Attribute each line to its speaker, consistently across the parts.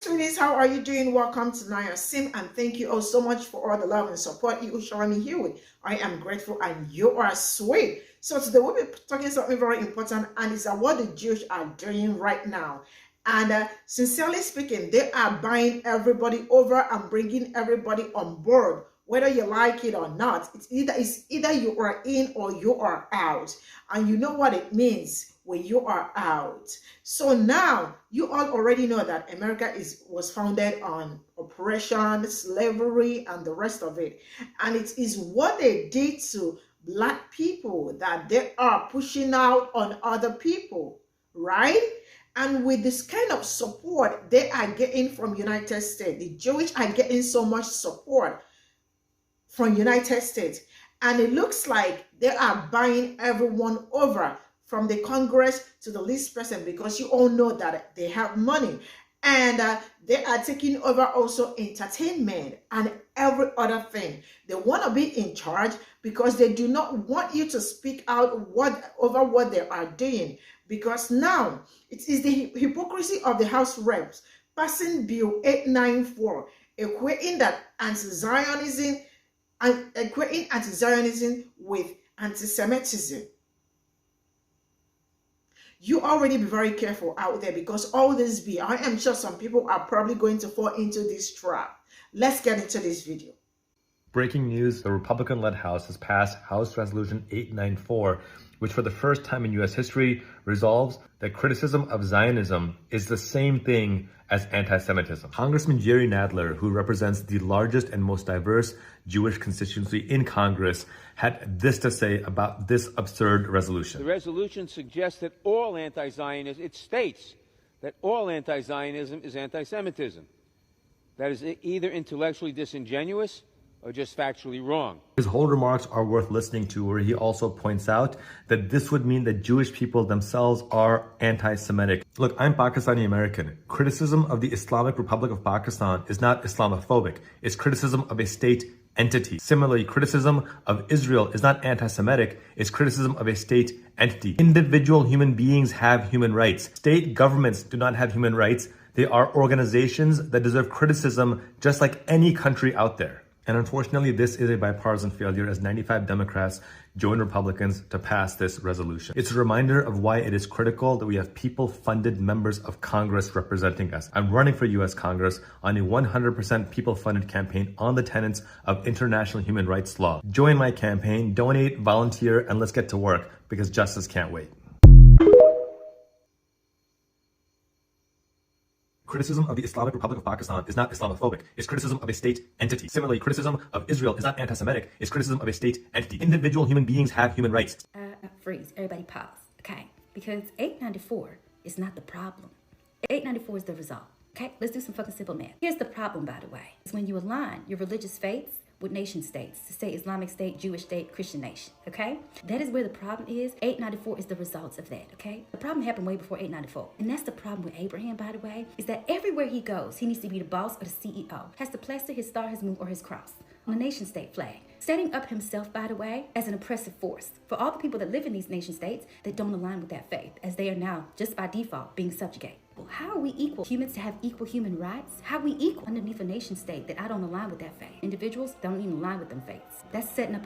Speaker 1: Sweeties, how are you doing? Welcome to Naya Sim, and thank you all so much for all the love and support you show me here with. I am grateful and you are sweet. So today we'll be talking something very important, and it's about what the Jews are doing right now. And sincerely speaking, they are buying everybody over and bringing everybody on board, whether you like it or not. It's either you are in or you are out, and you know what it means when you are out. So now you all already know that America was founded on oppression, slavery, and the rest of it. And it is what they did to Black people that they are pushing out on other people, right? And with this kind of support they are getting from United States, the Jewish are getting so much support from United States. And it looks like they are buying everyone over, from the Congress to the least person, because you all know that they have money. And they are taking over also entertainment and every other thing. They want to be in charge because they do not want you to speak out over what they are doing. Because now it is the hypocrisy of the House Reps passing Bill 894, equating anti-Zionism with anti-Semitism. You already be very careful out there, because all this I am sure some people are probably going to fall into this trap. Let's get into this video.
Speaker 2: Breaking news, the Republican-led House has passed House Resolution 894, which for the first time in U.S. history resolves that criticism of Zionism is the same thing as anti-Semitism. Congressman Jerry Nadler, who represents the largest and most diverse Jewish constituency in Congress, had this to say about this absurd resolution.
Speaker 3: The resolution suggests that all anti-Zionism, it states that all anti-Zionism is anti-Semitism. That is either intellectually disingenuous or just factually wrong.
Speaker 2: His whole remarks are worth listening to, where he also points out that this would mean that Jewish people themselves are anti-Semitic. Look, I'm Pakistani American. Criticism of the Islamic Republic of Pakistan is not Islamophobic. It's criticism of a state entity. Similarly, criticism of Israel is not anti-Semitic. It's criticism of a state entity. Individual human beings have human rights. State governments do not have human rights. They are organizations that deserve criticism just like any country out there. And unfortunately, this is a bipartisan failure, as 95 Democrats joined Republicans to pass this resolution. It's a reminder of why it is critical that we have people-funded members of Congress representing us. I'm running for U.S. Congress on a 100% people-funded campaign on the tenets of international human rights law. Join my campaign, donate, volunteer, and let's get to work, because justice can't wait. Criticism of the Islamic Republic of Pakistan is not Islamophobic. It's criticism of a state entity. Similarly, criticism of Israel is not anti-Semitic. It's criticism of a state entity. Individual human beings have human rights.
Speaker 4: Freeze. Everybody pause. Okay? Because 894 is not the problem. 894 is the result. Okay? Let's do some fucking simple math. Here's the problem, by the way. Is when you align your religious faiths with nation states, to say Islamic State, Jewish State, Christian nation, okay? That is where the problem is. 894 is the results of that, okay? The problem happened way before 894. And that's the problem with Abraham, by the way, is that everywhere he goes, he needs to be the boss or the CEO, has to plaster his star, his moon, or his cross on a nation state flag, setting up himself, by the way, as an oppressive force for all the people that live in these nation states that don't align with that faith, as they are now, just by default, being subjugated. Well, how are we equal? Humans to have equal human rights? How are we equal underneath a nation state that I don't align with that faith? Individuals don't even align with them faiths. That's setting up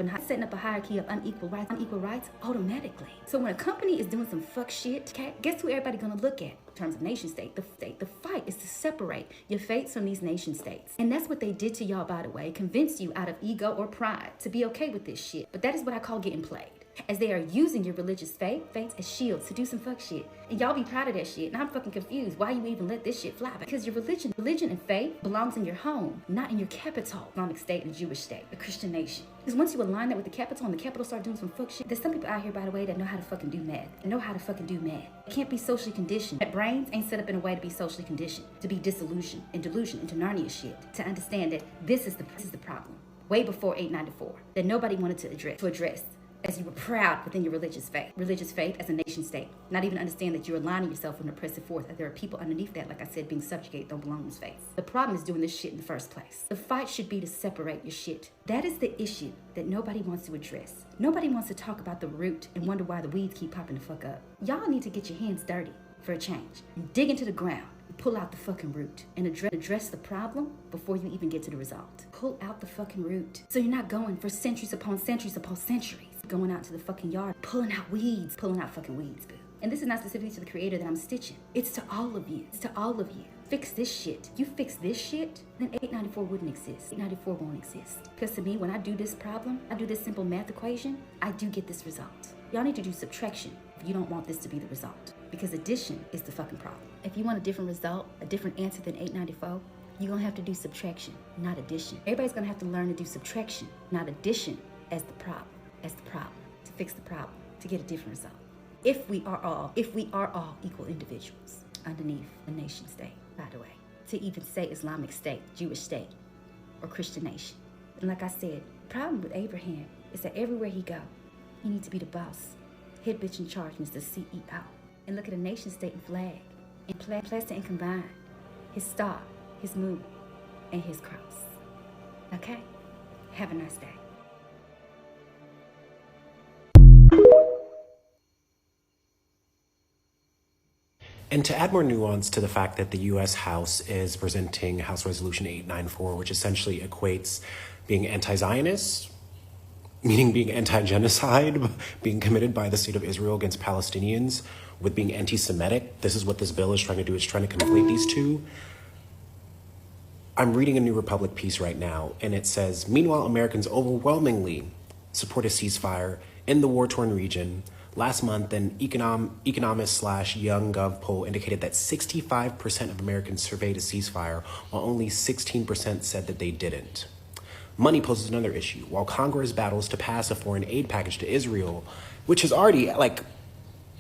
Speaker 4: a hierarchy of unequal rights automatically. So when a company is doing some fuck shit, okay, guess who everybody gonna look at in terms of nation state? The state. The fight is to separate your faiths from these nation states. And that's what they did to y'all, by the way, convince you out of ego or pride to be okay with this shit. But that is what I call getting played, as they are using your religious faiths as shields to do some fuck shit. And y'all be proud of that shit. And I'm fucking confused why you even let this shit fly. Because your religion and faith belongs in your home, not in your capital. Islamic State and Jewish state, a Christian nation. Because once you align that with the capital and the capital start doing some fuck shit, there's some people out here, by the way, that know how to fucking do math. It can't be socially conditioned. That brains ain't set up in a way to be socially conditioned, to be disillusioned and delusion into Narnia shit, to understand that this is the problem. Way before 894, that nobody wanted to address. As you were proud within your religious faith as a nation state, not even understand that you're aligning yourself with an oppressive force, that there are people underneath that, like I said, being subjugated, don't belong in this faith. The problem is doing this shit in the first place. The fight should be to separate your shit. That is the issue that nobody wants to address. Nobody wants to talk about the root and wonder why the weeds keep popping the fuck up. Y'all need to get your hands dirty for a change and dig into the ground. pull out the fucking root and address the problem before you even get to the result. Pull out the fucking root. So you're not going for centuries upon centuries upon centuries, going out to the fucking yard, pulling out fucking weeds, boo. And this is not specifically to the creator that I'm stitching. It's to all of you. It's to all of you. Fix this shit. You fix this shit, then 894 wouldn't exist. 894 won't exist. Because to me, when I do this problem, I do this simple math equation, I do get this result. Y'all need to do subtraction if you don't want this to be the result. Because addition is the fucking problem. If you want a different result, a different answer than 894, you're gonna have to do subtraction, not addition. Everybody's gonna have to learn to do subtraction, not addition, as the problem, to fix the problem, to get a different result. If we are all equal individuals underneath a nation state, by the way, to even say Islamic state, Jewish state, or Christian nation. And like I said, the problem with Abraham is that everywhere he go, he needs to be the boss. Head bitch in charge, Mr. CEO. And look at a nation state and flag, and plaster and combine his star, his moon, and his cross. Okay? Have a nice day.
Speaker 5: And to add more nuance to the fact that the U.S. House is presenting House Resolution 894, which essentially equates being anti-Zionist, meaning being anti-genocide, being committed by the state of Israel against Palestinians, with being anti-Semitic. This is what this bill is trying to do. It's trying to conflate these two. I'm reading a New Republic piece right now, and it says, meanwhile, Americans overwhelmingly support a ceasefire in the war-torn region. Last month, an economist/YoungGov poll indicated that 65% of Americans surveyed a ceasefire, while only 16% said that they didn't. Money poses another issue. While Congress battles to pass a foreign aid package to Israel, which has already,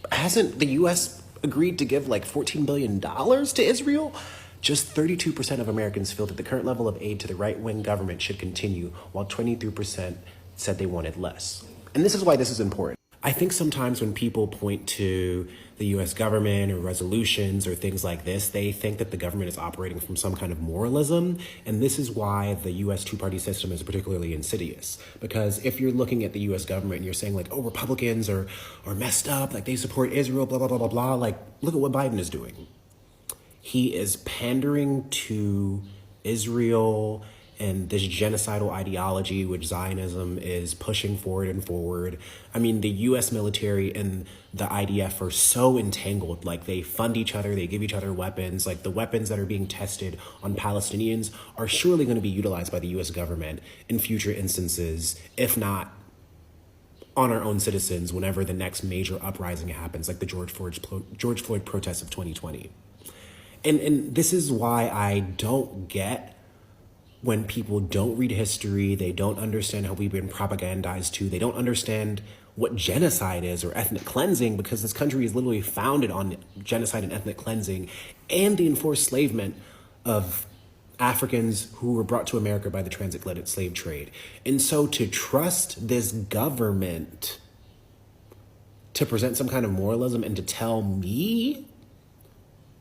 Speaker 5: hasn't the U.S. agreed to give $14 billion to Israel? Just 32% of Americans feel that the current level of aid to the right-wing government should continue, while 23% said they wanted less. And this is why this is important. I think sometimes when people point to the U.S. government or resolutions or things like this, they think that the government is operating from some kind of moralism. And this is why the U.S. two-party system is particularly insidious. Because if you're looking at the U.S. government and you're saying Republicans are messed up, they support Israel, blah, blah, blah, blah, blah, look at what Biden is doing. He is pandering to Israel and this genocidal ideology, which Zionism is pushing forward and forward. I mean, the U.S. military and the IDF are so entangled. They fund each other, they give each other weapons. The weapons that are being tested on Palestinians are surely going to be utilized by the U.S. government in future instances, if not on our own citizens, whenever the next major uprising happens, like the George Floyd protests of 2020. And this is why I don't get when people don't read history, they don't understand how we've been propagandized to, they don't understand what genocide is or ethnic cleansing, because this country is literally founded on genocide and ethnic cleansing and the enforced enslavement of Africans who were brought to America by the transatlantic slave trade. And so to trust this government to present some kind of moralism and to tell me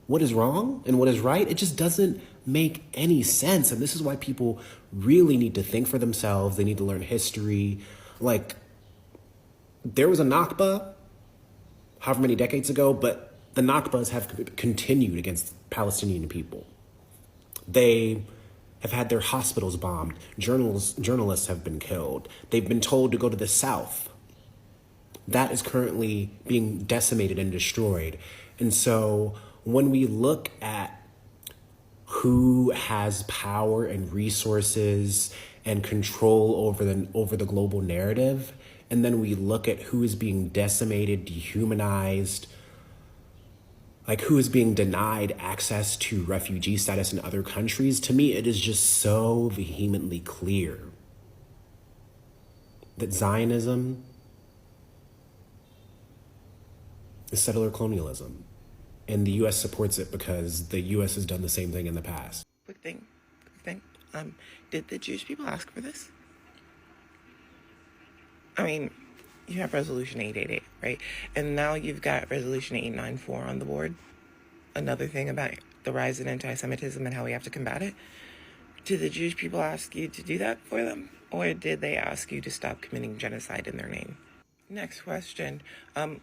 Speaker 5: what is wrong and what is right, it just doesn't make any sense. And this is why people really need to think for themselves. They need to learn history. There was a Nakba however many decades ago, but the Nakbas have continued against Palestinian people. They have had their hospitals bombed. Journalists have been killed. They've been told to go to the South. That is currently being decimated and destroyed. And so when we look at who has power and resources and control over the global narrative, and then we look at who is being decimated, dehumanized, who is being denied access to refugee status in other countries, to me, it is just so vehemently clear that Zionism is settler colonialism. And the U.S. supports it because the U.S. has done the same thing in the past.
Speaker 6: Quick thing. Did the Jewish people ask for this? I mean, you have Resolution 888, right? And now you've got Resolution 894 on the board. Another thing about the rise in anti-Semitism and how we have to combat it. Did the Jewish people ask you to do that for them? Or did they ask you to stop committing genocide in their name? Next question.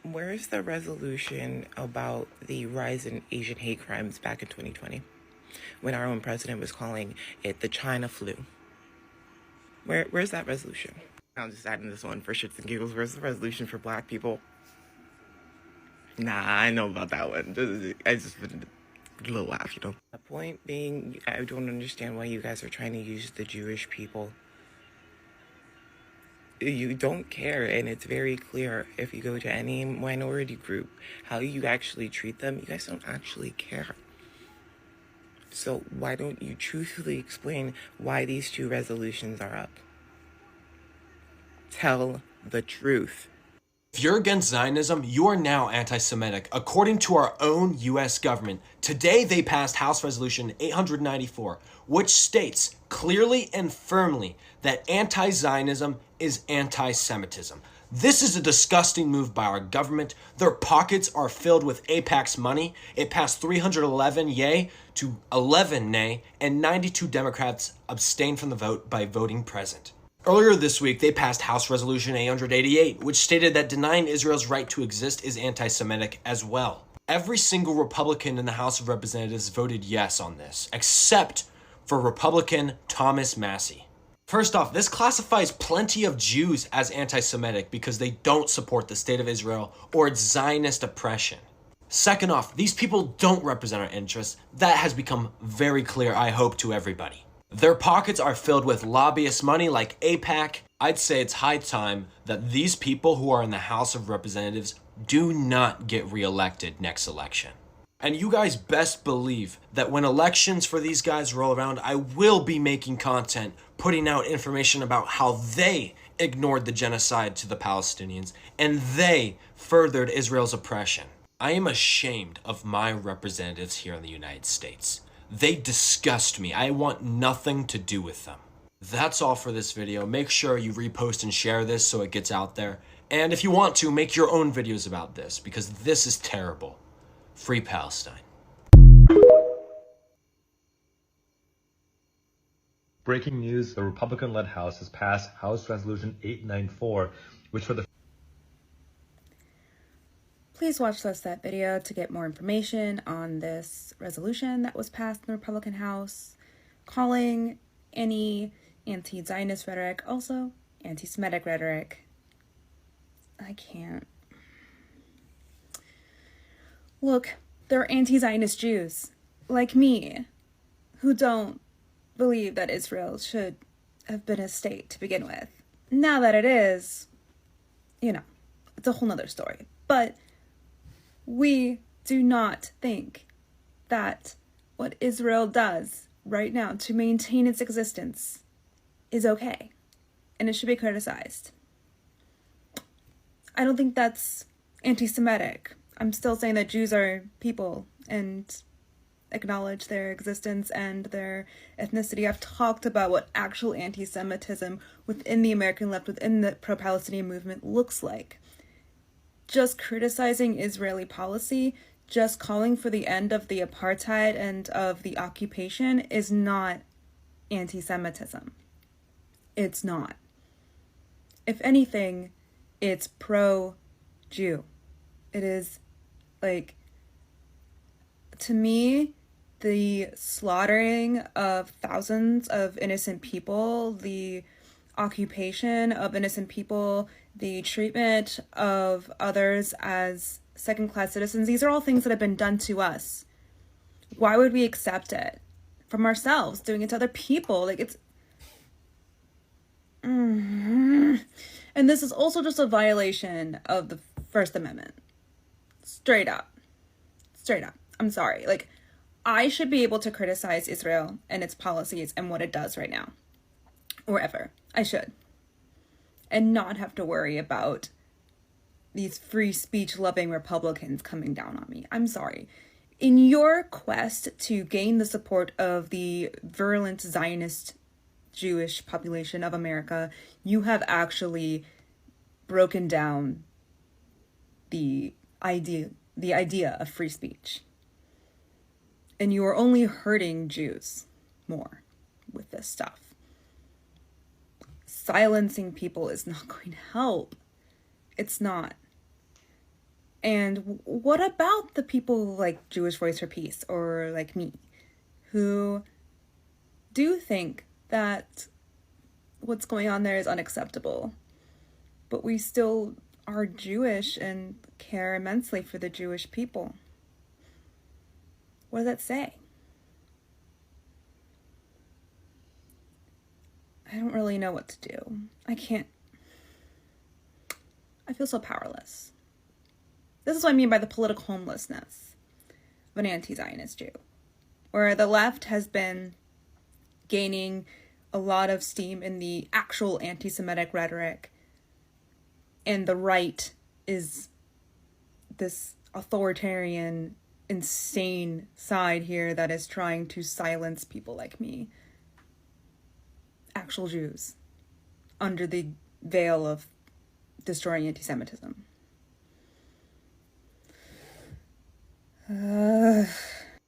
Speaker 6: Where is the resolution about the rise in Asian hate crimes back in 2020 when our own president was calling it the China flu? Where's that resolution? I'm just adding this one for shits and giggles. Where's the resolution for black people? Nah, I know about that one. I just a little laugh, you know. The point being, I don't understand why you guys are trying to use the Jewish people. You don't care, and it's very clear if you go to any minority group, how you actually treat them, you guys don't actually care. So why don't you truthfully explain why these two resolutions are up? Tell the truth.
Speaker 5: If you're against Zionism, you are now anti-Semitic. According to our own U.S. government, today they passed House Resolution 894, which states clearly and firmly that anti-Zionism is anti-Semitism. This is a disgusting move by our government. Their pockets are filled with AIPAC's money. It passed 311 yay to 11 nay, and 92 Democrats abstained from the vote by voting present. Earlier this week, they passed House Resolution 888, which stated that denying Israel's right to exist is anti-Semitic as well. Every single Republican in the House of Representatives voted yes on this, except for Republican Thomas Massie. First off, this classifies plenty of Jews as anti-Semitic because they don't support the state of Israel or its Zionist oppression. Second off, these people don't represent our interests. That has become very clear, I hope, to everybody. Their pockets are filled with lobbyist money like AIPAC. I'd say it's high time that these people who are in the House of Representatives do not get reelected next election. And you guys best believe that when elections for these guys roll around, I will be making content, putting out information about how they ignored the genocide to the Palestinians and they furthered Israel's oppression. I am ashamed of my representatives here in the United States. They disgust me. I want nothing to do with them. That's all for this video. Make sure you repost and share this so it gets out there. And if you want to, make your own videos about this because this is terrible. Free Palestine.
Speaker 2: Breaking news, the Republican-led House has passed House Resolution 894, which for the
Speaker 7: Please watch that video to get more information on this resolution that was passed in the Republican House, calling any anti-Zionist rhetoric, also anti-Semitic rhetoric. I can't. Look, there are anti-Zionist Jews, like me, who don't believe that Israel should have been a state to begin with. Now that it is, it's a whole nother story. But we do not think that what Israel does right now to maintain its existence is okay, and it should be criticized. I don't think that's anti-Semitic. I'm still saying that Jews are people and acknowledge their existence and their ethnicity. I've talked about what actual anti-Semitism within the American left, within the pro-Palestinian movement looks like. Just criticizing Israeli policy, just calling for the end of the apartheid and of the occupation is not anti-Semitism. It's not. If anything, it's pro-Jew. It is, to me, the slaughtering of thousands of innocent people, the occupation of innocent people, the treatment of others as second-class citizens, these are all things that have been done to us. Why would we accept it from ourselves, doing it to other people? And this is also just a violation of the First Amendment. Straight up. I'm sorry. I should be able to criticize Israel and its policies and what it does right now. Or ever. I should. And not have to worry about these free speech loving Republicans coming down on me. I'm sorry. In your quest to gain the support of the virulent Zionist Jewish population of America, you have actually broken down the idea of free speech. And you are only hurting Jews more with this stuff. Silencing people is not going to help. It's not. And what about the people like Jewish Voice for Peace or like me who do think that what's going on there is unacceptable, but we still are Jewish and care immensely for the Jewish people? What does that say? I don't really know what to do. I feel so powerless. This is what I mean by the political homelessness of an anti-Zionist Jew, where the left has been gaining a lot of steam in the actual anti-Semitic rhetoric, and the right is this authoritarian, insane side here that is trying to silence people like me, actual Jews, under the veil of destroying anti-Semitism.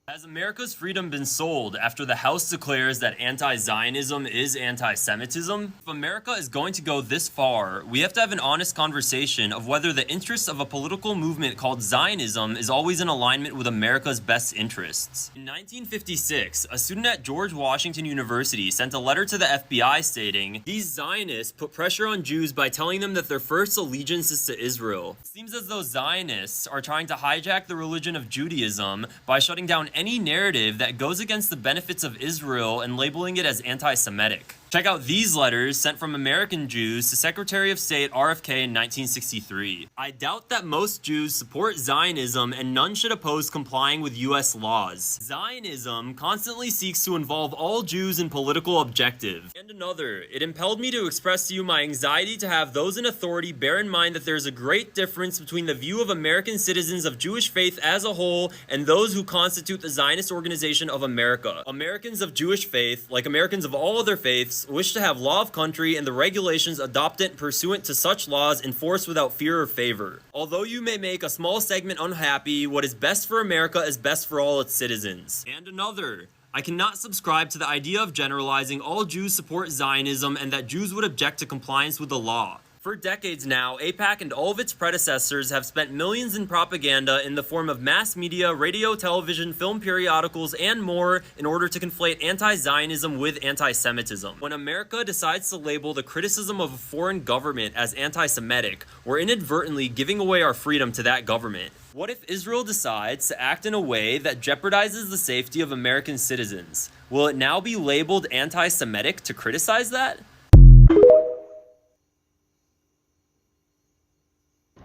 Speaker 8: Has America's freedom been sold after the House declares that anti-Zionism is anti-Semitism? If America is going to go this far, we have to have an honest conversation of whether the interests of a political movement called Zionism is always in alignment with America's best interests. In 1956, a student at George Washington University sent a letter to the FBI stating, "These Zionists put pressure on Jews by telling them that their first allegiance is to Israel. It seems as though Zionists are trying to hijack the religion of Judaism by shutting down any narrative that goes against the benefits of Israel and labeling it as anti-Semitic." Check out these letters sent from American Jews to Secretary of State RFK in 1963. "I doubt that most Jews support Zionism and none should oppose complying with US laws. Zionism constantly seeks to involve all Jews in political objectives." And another, "It impelled me to express to you my anxiety to have those in authority bear in mind that there is a great difference between the view of American citizens of Jewish faith as a whole and those who constitute the Zionist Organization of America. Americans of Jewish faith, like Americans of all other faiths, wish to have law of country and the regulations adopted pursuant to such laws enforced without fear or favor. Although you may make a small segment unhappy, what is best for America is best for all its citizens." And another, "I cannot subscribe to the idea of generalizing all Jews support Zionism and that Jews would object to compliance with the law. For decades now, AIPAC and all of its predecessors have spent millions in propaganda in the form of mass media, radio, television, film periodicals, and more in order to conflate anti-Zionism with anti-Semitism. When America decides to label the criticism of a foreign government as anti-Semitic, we're inadvertently giving away our freedom to that government. What if Israel decides to act in a way that jeopardizes the safety of American citizens? Will it now be labeled anti-Semitic to criticize that?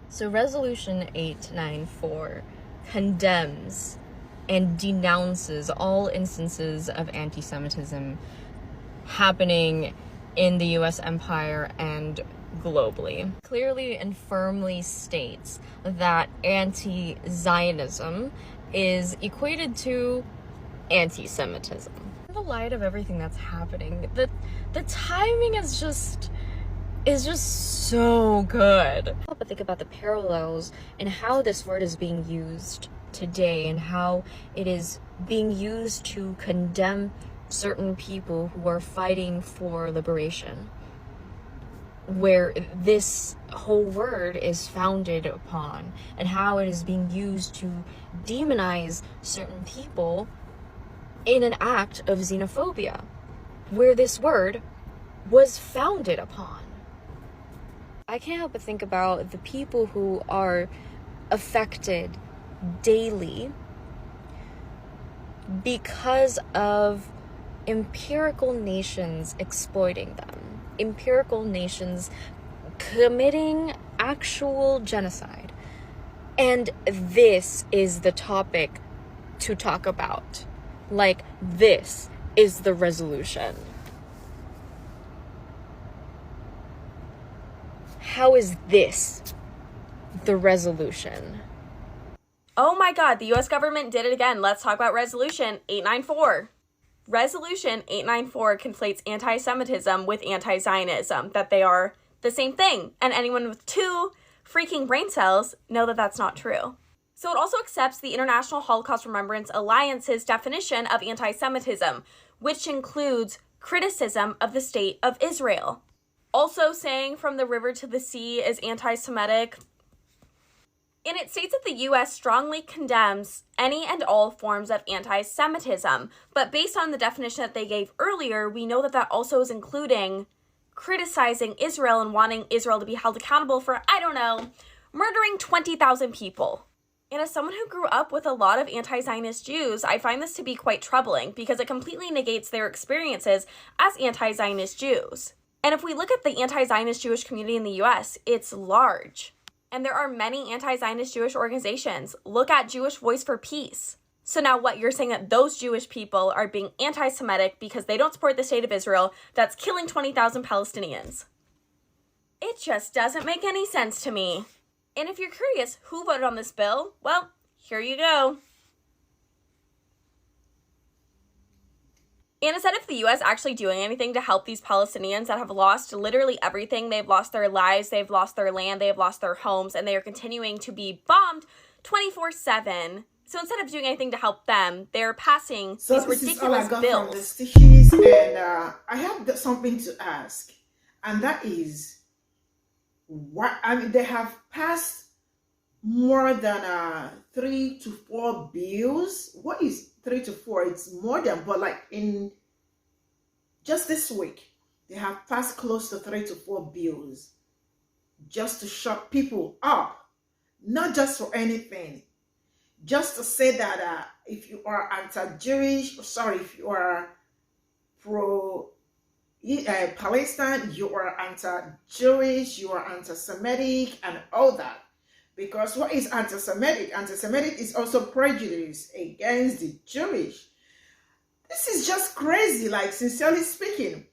Speaker 9: So Resolution 894 condemns and denounces all instances of anti-Semitism happening in the US empire and globally. Clearly and firmly states that anti-Zionism is equated to anti-Semitism. In the light of everything that's happening, the timing is just so good. But think about the parallels and how this word is being used today and how it is being used to condemn certain people who are fighting for liberation, where this whole word is founded upon, and how it is being used to demonize certain people in an act of xenophobia, where this word was founded upon. I can't help but think about the people who are affected daily because of empirical nations exploiting them, empirical nations committing actual genocide. And this is the topic to talk about. Like, this is the resolution. How is this the resolution?
Speaker 10: Oh my God, the US government did it again. Let's talk about Resolution 894. Resolution 894 conflates anti-Semitism with anti-Zionism, that they are the same thing. And anyone with two freaking brain cells know that that's not true. So it also accepts the International Holocaust Remembrance Alliance's definition of anti-Semitism, which includes criticism of the state of Israel. Also saying from the river to the sea is anti-Semitic. And it states that the U.S. strongly condemns any and all forms of anti-Semitism. But based on the definition that they gave earlier, we know that that also is including criticizing Israel and wanting Israel to be held accountable for, I don't know, murdering 20,000 people. And as someone who grew up with a lot of anti-Zionist Jews, I find this to be quite troubling because it completely negates their experiences as anti-Zionist Jews. And if we look at the anti-Zionist Jewish community in the U.S., it's large. And there are many anti-Zionist Jewish organizations. Look at Jewish Voice for Peace. So now what, you're saying that those Jewish people are being anti-Semitic because they don't support the state of Israel that's killing 20,000 Palestinians. It just doesn't make any sense to me. And if you're curious who voted on this bill, well, here you go. And instead of the U.S. actually doing anything to help these Palestinians that have lost literally everything, they've lost their lives, they've lost their land, they've lost their homes, and they are continuing to be bombed 24/7. So instead of doing anything to help them, they're passing these ridiculous bills.
Speaker 1: From the stitches, and I have something to ask, and that is, what I mean, they have passed more than 3 to 4 bills. What is 3 to 4? It's more than, but like in just this week, they have passed close to 3 to 4 bills just to shut people up, not just for anything, just to say that if you are anti-Jewish, if you are pro Palestine, you are anti-Jewish, you are anti-Semitic, and all that. Because what is anti-Semitic? Anti-Semitic is also prejudice against the Jewish. This is just crazy, like, sincerely speaking.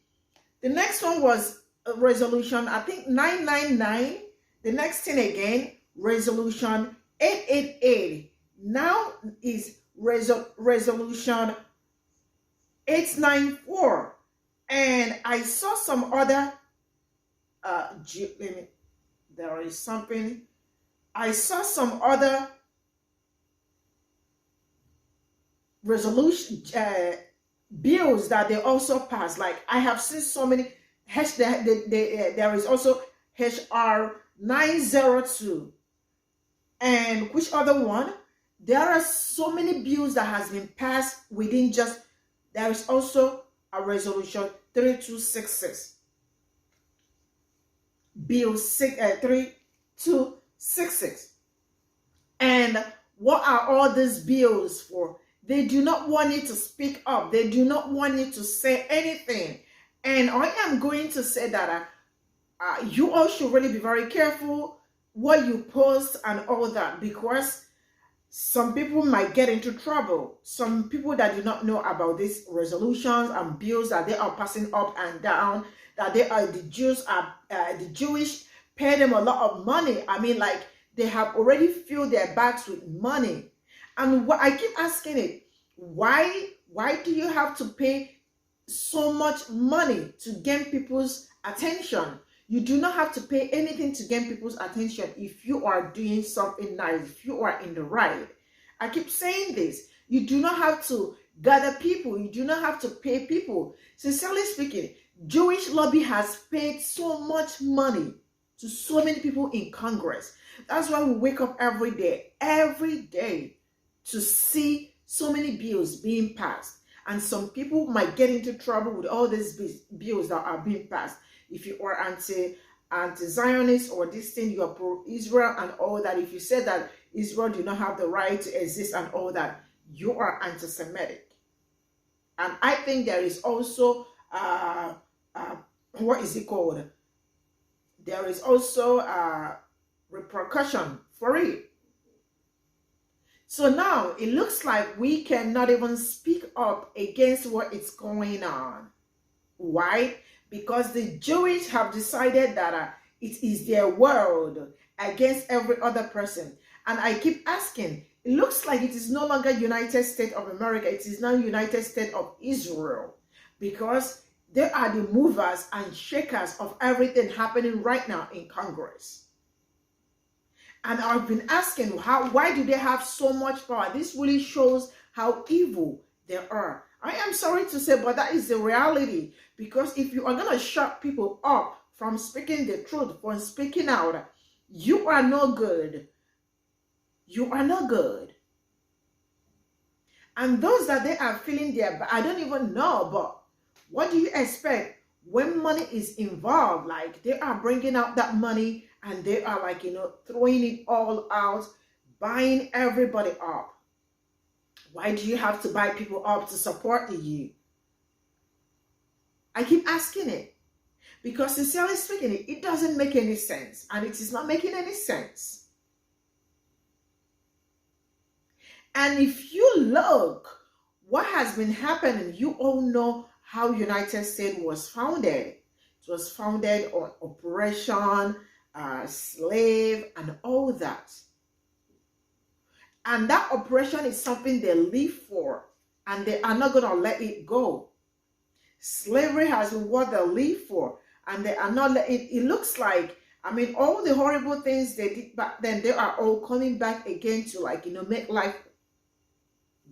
Speaker 1: The next one was a resolution, I think 999. The next thing again, resolution 888. Now is resolution 894. And I saw some other, there is something. I saw some other resolution bills that they also passed. Like, I have seen so many. There is also HR 902. And which other one? There are so many bills that has been passed within just. There is also a resolution 3266. Bill 3266. And what are all these bills for? They do not want you to speak up. They do not want you to say anything. And I am going to say that you all should really be very careful what you post and all that, because some people might get into trouble. Some people that do not know about these resolutions and bills that they are passing up and down, that they are the Jewish pay them a lot of money. I mean, like, they have already filled their bags with money. And what I keep asking it, why do you have to pay so much money to gain people's attention? You do not have to pay anything to gain people's attention if you are doing something nice, if you are in the right. I keep saying this. You do not have to gather people. You do not have to pay people. Sincerely speaking, Jewish lobby has paid so much money to so many people in Congress. That's why we wake up every day to see so many bills being passed. And some people might get into trouble with all these bills that are being passed. If you are anti-Zionist or this thing, you are pro-Israel and all that. If you say that Israel do not have the right to exist and all that, you are anti-Semitic. And I think there is also, what is it called? There is also a repercussion for it. So now it looks like we cannot even speak up against what is going on. Why? Because the Jewish have decided that it is their world against every other person. And I keep asking, it looks like it is no longer United States of America. It is now United States of Israel. Because they are the movers and shakers of everything happening right now in Congress. And I've been asking, why do they have so much power? This really shows how evil they are. I am sorry to say, but that is the reality. Because if you are going to shut people up from speaking the truth, from speaking out. You are no good. You are no good. And those that they are feeling there, I don't even know, but what do you expect when money is involved? Like they are bringing out that money and they are like, throwing it all out, buying everybody up. Why do you have to buy people up to support you? I keep asking it because sincerely speaking, it doesn't make any sense, and it is not making any sense. And if you look what has been happening, you all know how United States was founded. It was founded on Operation Slave and all that. And that operation is something they live for, and they are not going to let it go. Slavery has been what they live for, and they are not letting it. It looks like, all the horrible things they did back then, they are all coming back again to make life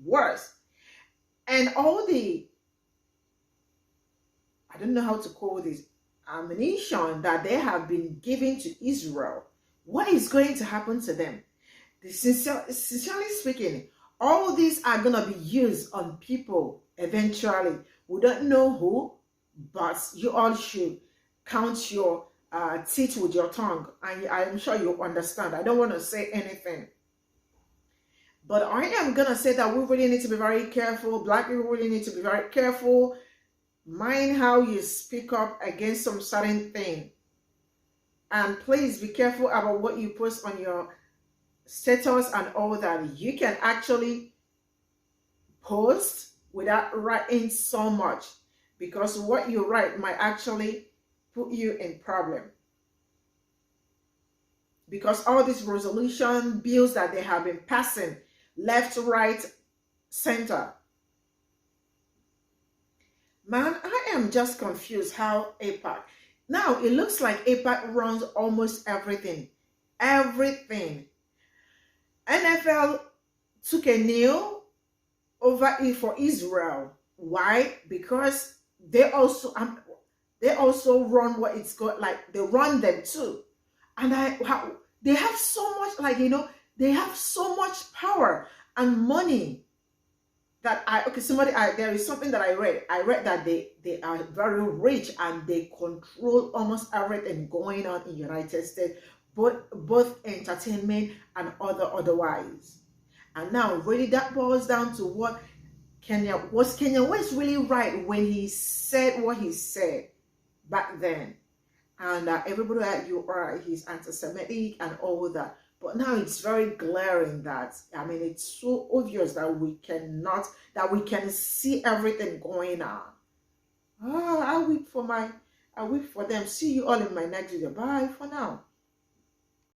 Speaker 1: worse. And all the, I don't know how to call this, ammunition that they have been giving to Israel, what is going to happen to them? Sincerely speaking, all these are going to be used on people eventually. We don't know who, but you all should count your teeth with your tongue. And I'm sure you understand. I don't want to say anything. But I am going to say that we really need to be very careful. Black people really need to be very careful. Mind how you speak up against some certain thing. And please be careful about what you post on your status and all that. You can actually post without writing so much, because what you write might actually put you in problem. Because all these resolution bills that they have been passing left, right, center. Man, I am just confused how AIPAC. Now it looks like AIPAC runs almost everything. Everything. NFL took a knee over it for Israel. Why? Because they also run what it's got, like they run them too. And they have so much, they have so much power and money that there is something that I read. I read that they are very rich and they control almost everything going on in the United States, both entertainment and otherwise. And now really that boils down to was Kanye West really right when he said what he said back then? And everybody at IHRA, he's anti-Semitic and all that. But now it's very glaring that, it's so obvious that we can see everything going on. I weep for them. See you all in my next video. Bye for now.